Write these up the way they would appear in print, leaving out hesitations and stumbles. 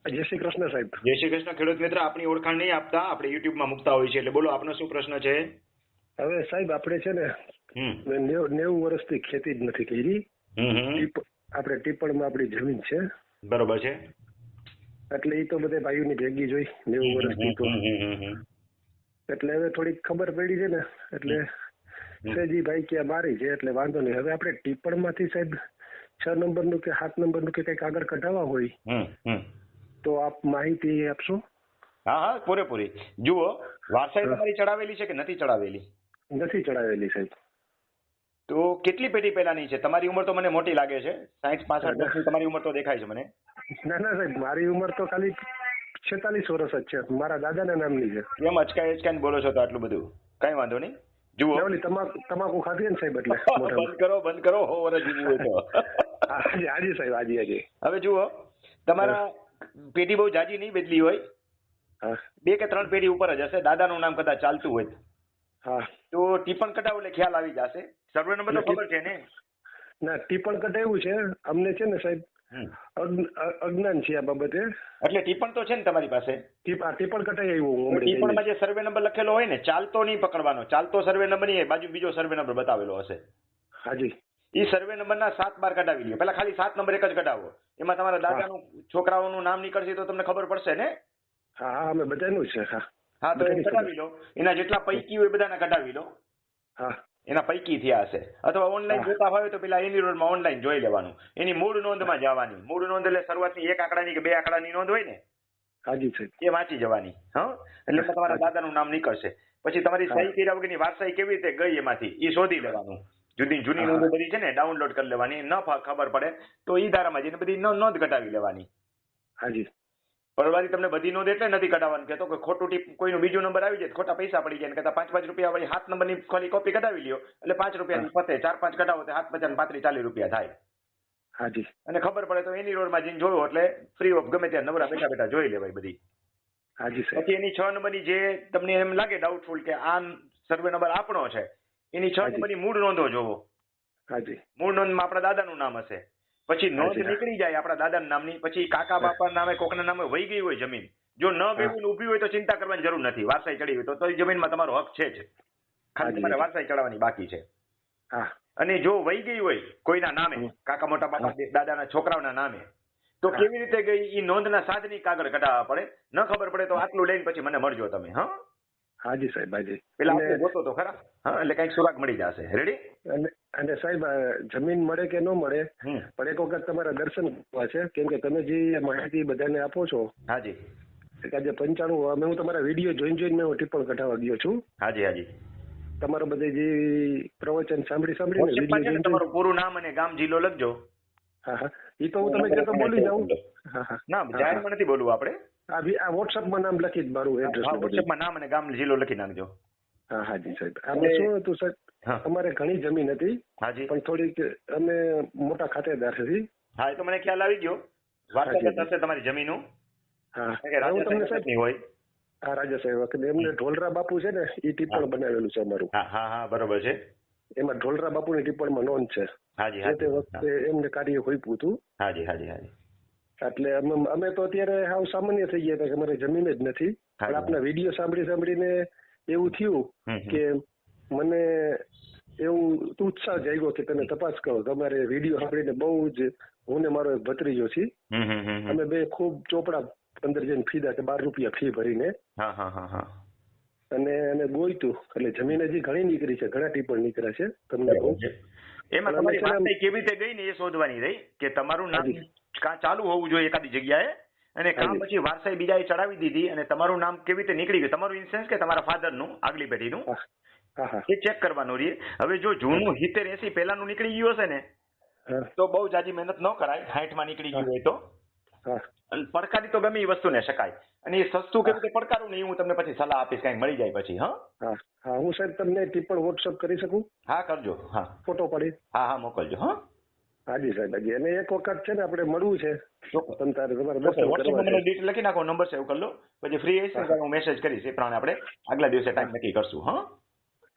જય શ્રી કૃષ્ણ સાહેબ. જય શ્રી કૃષ્ણ. ખેડૂત મિત્ર, આપણી ઓળખાણ નહીં આપતા, આપણે યુટ્યુબમાં મૂકતા હોય છે, એટલે બોલો આપનો શું પ્રશ્ન છે? હવે સાહેબ આપણે છે ને હમ 90 વર્ષથી ખેતી જ નથી કરી. આપણે ટીપણમાં આપણી જમીન છે. બરોબર છે. એટલે એ તો બધે ભાઈઓની ભેગી જોઈ 90 વર્ષથી તો. એટલે હવે થોડીક ખબર પડી છે ને એટલે સેજી ભાઈ કે મારી છે એટલે વાંધો નહીં. હવે આપણે ટીપણમાંથી સાહેબ 6 નંબરનું કે 7 નંબરનું કે કંઈક આગળ કઢાવવા હોય તો આપ માહિતી આપશો? હા હા, પૂરેપૂરી. જુઓ, વારસાઈ તમારી ચડાવેલી છે કે નથી ચડાવેલી? નથી ચડાવેલી સાહેબ. તો કેટલી પેઢી પહેલાની છે? તમારી ઉંમર તો મને મોટી લાગે છે, 60-65 વર્ષની તમારી ઉંમર તો દેખાય છે મને. ના ના સાહેબ, મારી ઉંમર તો ખાલી 46 વર્ષ જ છે. મારા દાદાના નામની છે. કેમ અચકાઈને બોલો છો તો આટલું બધું? કઈ વાંધો નહીં. જુઓ, તમાકુ ખાધી ને સાહેબ એટલે બંધ કરો હો વર્ષ જીવવું હોય તો. હાજી સાહેબ, હાજી. હવે જુઓ, તમારા પેઢી બહુ જાજી નહીં બદલી હોય, 2 કે 3 પેઢી ઉપર જ હશે. દાદાનું નામ કદાચ ચાલતું હોય તો ટીપણ કઢાવો એટલે ખ્યાલ આવી જશે. સર્વે નંબર તો ખબર છે ને? ના, ટીપણ કઢાવ્યું છે અમને છે ને સાહેબ, અજ્ઞાન છે આ બાબતે. એટલે ટીપણ તો છે ને તમારી પાસે? ટીપણ કઢાઈ આવ્યું. ટીપણમાં જે સર્વે નંબર લખેલો હોય ને, ચાલતો નહીં પકડવાનો. ચાલતો સર્વે નંબર નહીં, બાજુ બીજો સર્વે નંબર બતાવેલો હશે. હાજી. એ સર્વે નંબરના 7 બાર કઢાવી લ્યો. પેલા ખાલી 7 નંબર એક જ કઢાવો. એમાં તમારા દાદાનું છોકરાઓનું નામ નીકળશે તો તમને ખબર પડશે ને? હા, અમે બધાનું છે. હા, તો એ કઢાવી લો. એના જેટલા પૈકી હોય બધાના કઢાવી લો. હા, એના પૈકી થયા હશે. અથવા ઓનલાઈન જોતા હોય તો પેલા એની રોડમાં ઓનલાઈન જોઈ લેવાનું. એની મૂળ નોંધમાં જવાની. મૂળ નોંધ એટલે શરૂઆતની 1 આંકડાની કે 2 આંકડાની નોંધ હોય ને, હાજી સાહેબ, એ વાંચી જવાની. એટલે તમારા દાદાનું નામ નીકળશે. પછી તમારી સહી કર્યા વગરની વારસાઈ કેવી રીતે ગઈ એમાંથી એ શોધી લેવાનું. જૂની નોંધો બધી છે ને, ડાઉનલોડ કરી લેવાની. ન ખબર પડે તો ઈ ધારામાં જઈને બધી નોંધ કઢાવી લેવાની. હાજી. પરવારી તમને બધી નોંધ એટલે નથી કઢાવવાનું કહેતો કે ખોટું ટીપ કોઈનો બીજો નંબર આવી જાય ખોટા પૈસા પડી જાય. કહેતા 5-5 રૂપિયા વાળી 7 નંબરની ખાલી કોપી કઢાવી લ્યો એટલે 5 રૂપિયાની પતે. 4-5 કઢાવો તો 7-50 35-40 રૂપિયા થાય. હાજી. અને ખબર પડે તો એની રોડમાં જઈને જોયો એટલે ફ્રી ઓફ ગમે ત્યાં નવરા બેઠા જોઈ લેવાય બધી. હાજી. પછી એની 6 નંબરની જે તમને એમ લાગે ડાઉટફુલ કે આ સર્વે નંબર આપણો છે, એની 6 નંબરની મૂળ નોંધો જોવો. હાજી. મૂળ નોંધમાં આપણા દાદાનું નામ હશે. પછી નોંધ નીકળી જાય આપણા દાદાના નામની, પછી કાકા બાપા નામે કોકના નામે વહી ગઈ હોય જમીન, જો ન ગઈ ઊભી હોય તો ચિંતા કરવાની જરૂર નથી. વારસાઈ ચડી હોય તો જમીનમાં તમારો હક છે જ, ખાલી તમારે વારસાઈ ચડાવવાની બાકી છે. અને જો વહી ગઈ હોય કોઈના નામે, કાકા મોટા બાપા દાદાના છોકરાઓના નામે, તો કેવી રીતે ગઈ એ નોંધના સાધની કાગળ કઢાવવા પડે. ન ખબર પડે તો આટલું લઈને પછી મને મળજો તમે. હાજી સાહેબ, હાજી. પેલા આપણે જોતો તો ખરા, એટલે કઈક સુરાગ મળી જશે. રેડી? અને સાહેબ જમીન મળે કે ન મળે પણ એક વખત તમારા દર્શન કરવા છે, કેમ કે તમે જે માહિતી બધાને આપો છો. હાજી. આજે 95 હું તમારા વિડીયો જોઈને હું ટીપણ કઢાવવા ગયો છું. હાજી હાજી. તમારો બધે જે પ્રવચન સાંભળીને તમારું પૂરું નામ અને ગામ જિલ્લો લખજો. હા, એ તો હું તમે કહેતો બોલી જાઉં. ના, જાહેરમાં નથી બોલવું આપણે. આ વોટ્સઅપમાં નામ લખી જ મારું એડ્રેસ. વોટ્સઅપમાં નામ અને ગામ જિલ્લો લખી નાખજો. હા હાજી સાહેબ. આમાં શું હતું સાહેબ, અમારે ઘણી જમીન હતી પણ થોડીક અમે મોટા ખાતેદાર હતી. હા, એ તો મને ખ્યાલ આવી ગયો. વારસાગત હશે તમારી જમીનો. હા, હું તમને સાહેબ હોય. હા, રાજા સાહેબ એમને ઢોલરા બાપુ છે ને, એ ટીપણ બનાવેલું છે અમારું. હા, બરોબર છે. એમાં ઢોલરા બાપુની ટીપણમાં નોંધ છે. હાજી. તે વખતે એમને કાર્ય હોઈપું હતું. હાજી. એટલે અમે તો અત્યારે હાવ સામાન્ય થઈ ગયા હતા કે અમારે જમીન જ નથી. પણ આપના વિડીયો સાંભળીને એવું થયું કે મને એવું ઉત્સાહ જાગ્યો કે તમે તપાસ કરો. તમારે વિડીયો સાંભળીને બહુ જ, હું ને મારો એક ભત્રીજો છે, અમે બે ખૂબ ચોપડા અંદર જઈને ફીધા કે 12 રૂપિયા ફી ભરીને. અને ગોઈતું એટલે જમીન હજી ઘણી નીકળી છે, ઘણા ટીપણ નીકળ્યા છે. તમને એમાં તમારી વારસાઈ કેવી રીતે ગઈ ને એ શોધવાની રહી કે તમારું નામ કાં ચાલુ હોવું જોઈએ એકાદી જગ્યાએ, અને કાં પછી વારસાઈ બીજાએ ચડાવી દીધી અને તમારું નામ કેવી રીતે નીકળી ગયું, તમારું ઇન્સેન્સ કે તમારા ફાધરનું આગલી પેઢીનું, એ ચેક કરવાનું રહે. હવે જો જૂનું 70-80 પહેલાનું નીકળી ગયું હશે ને તો બહુ જાજી મહેનત ન કરાય. 60માં નીકળી ગયું હોય તો પડકારી તો ગમે એ વસ્તુને શકાય. અને એ સસ્તું કેવી રીતે પડકારું નહીં, હું તમને પછી સલાહ આપીશ, કઈક મળી જાય પછી. હું સાહેબ તમને ટીપણ વોટ્સઅપ કરી શકું? હા, કરજો. હા, ફોટો પાડી. હા, મોકલજો. હાજી સાહેબ, હાજી. અને એક વખત છે ને આપણે મળવું છે, મને ડિટેલ લખી નાખો, નંબર સેવ કરી લો, પછી ફ્રી હશે હું મેસેજ કરીશ. એ પ્રમાણે આપણે આગલા દિવસે ટાઈમ નક્કી કરશું.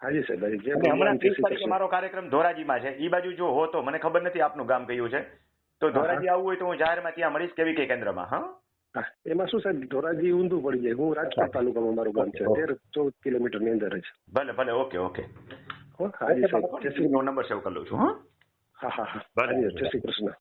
હાજી સાહેબ, હાજી. હમણાં 30 તારીખે મારો કાર્યક્રમ ધોરાજીમાં છે. એ બાજુ જો હો તો મને ખબર નથી આપનું ગામ કયું છે, તો ધોરાજી આવવું હોય તો હું જાહેરમાં ત્યાં મળીશ કેવી કઈ કેન્દ્રમાં. હા, એમાં શું સાહેબ ધોરાજી ઊંધું પડી જાય. હું રાજકોટ તાલુકામાં મારું ગામ છે, 13-14 કિલોમીટર ની અંદર જ. ભલે ભલે, ઓકે ઓકે. હાજી સાહેબ, નંબર સેવ કરી લઉં છું. હા. જય શ્રી કૃષ્ણ.